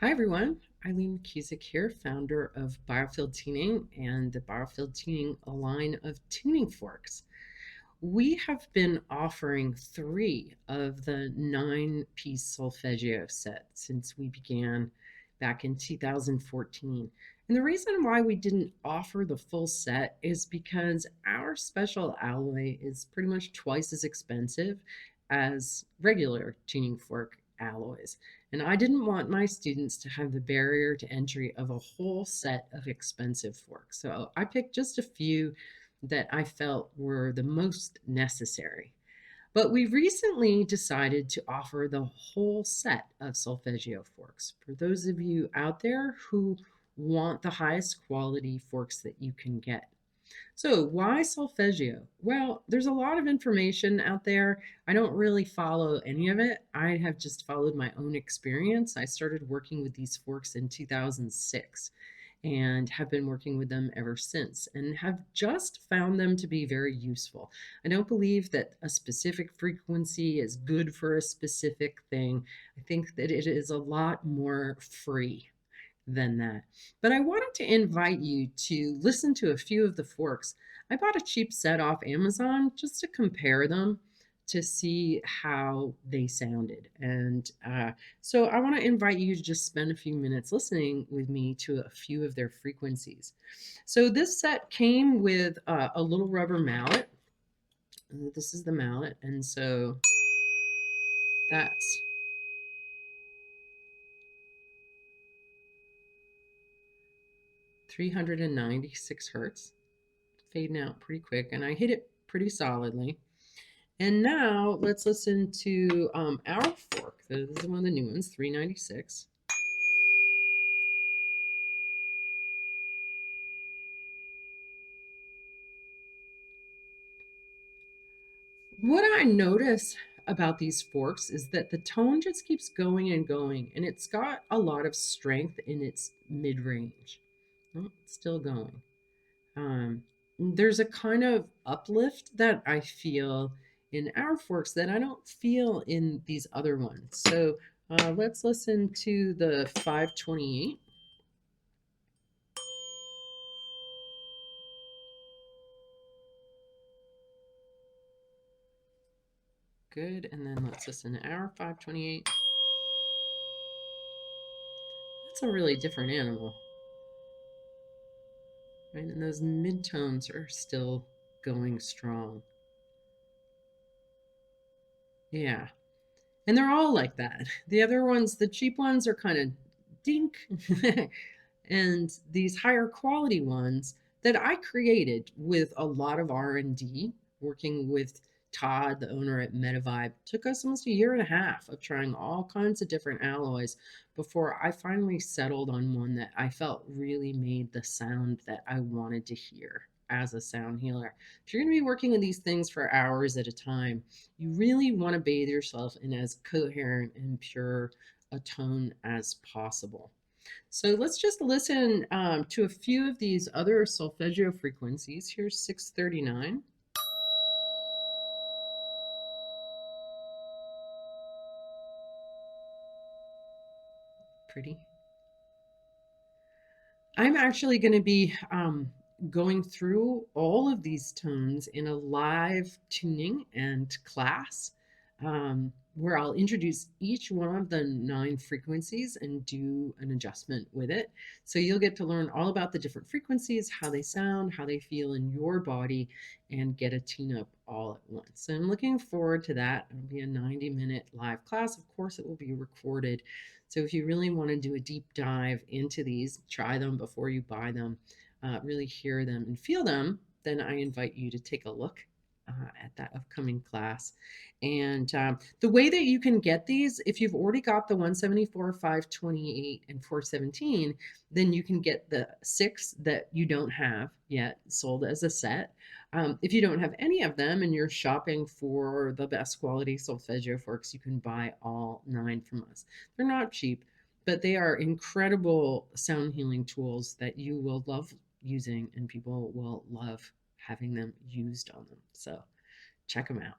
Hi everyone, Eileen McKusick here, founder of Biofield Tuning and the Biofield Tuning line of tuning forks. We have been offering 3 of the 9-piece solfeggio set since we began back in 2014. And the reason why we didn't offer the full set is because our special alloy is pretty much twice as expensive as regular tuning fork alloys. And I didn't want my students to have the barrier to entry of a whole set of expensive forks. So I picked just a few that I felt were the most necessary. But we recently decided to offer the whole set of solfeggio forks for those of you out there who want the highest quality forks that you can get. So, why solfeggio? Well, there's a lot of information out there. I don't really follow any of it. I have just followed my own experience. I started working with these forks in 2006 and have been working with them ever since and have just found them to be very useful. I don't believe that a specific frequency is good for a specific thing. I think that it is a lot more free than that. But I wanted to invite you to listen to a few of the forks. I bought a cheap set off Amazon just to compare them to see how they sounded. And so I want to invite you to just spend a few minutes listening with me to a few of their frequencies. So this set came with a little rubber mallet. This is the mallet. And so that's 396 hertz, fading out pretty quick, and I hit it pretty solidly. And now let's listen to our fork. This is one of the new ones, 396. What I notice about these forks is that the tone just keeps going and going, and it's got a lot of strength in its mid-range. Oh, it's still going. There's a kind of uplift that I feel in our forks that I don't feel in these other ones. So let's listen to the 528. Good, and then let's listen to our 528. That's a really different animal, right? And those midtones are still going strong. Yeah, and they're all like that. The other ones, the cheap ones, are kind of dink. And these higher quality ones that I created with a lot of R&D, working with Todd, the owner at MetaVibe, took us almost a year and a half of trying all kinds of different alloys before I finally settled on one that I felt really made the sound that I wanted to hear as a sound healer. If you're going to be working with these things for hours at a time, you really want to bathe yourself in as coherent and pure a tone as possible. So let's just listen to a few of these other solfeggio frequencies. Here's 639. Pretty. I'm actually going to be going through all of these tones in a live tuning and class where I'll introduce each one of the 9 frequencies and do an adjustment with it. So you'll get to learn all about the different frequencies, how they sound, how they feel in your body, and get a tune up all at once. So I'm looking forward to that. It'll be a 90-minute live class. Of course, it will be recorded. So if you really want to do a deep dive into these, try them before you buy them, really hear them and feel them, then I invite you to take a look at that upcoming class. And the way that you can get these, if you've already got the 174, 528, and 417, then you can get the 6 that you don't have yet sold as a set. If you don't have any of them and you're shopping for the best quality solfeggio forks, you can buy all 9 from us. They're not cheap, but they are incredible sound healing tools that you will love using and people will love having them used on them. So check them out.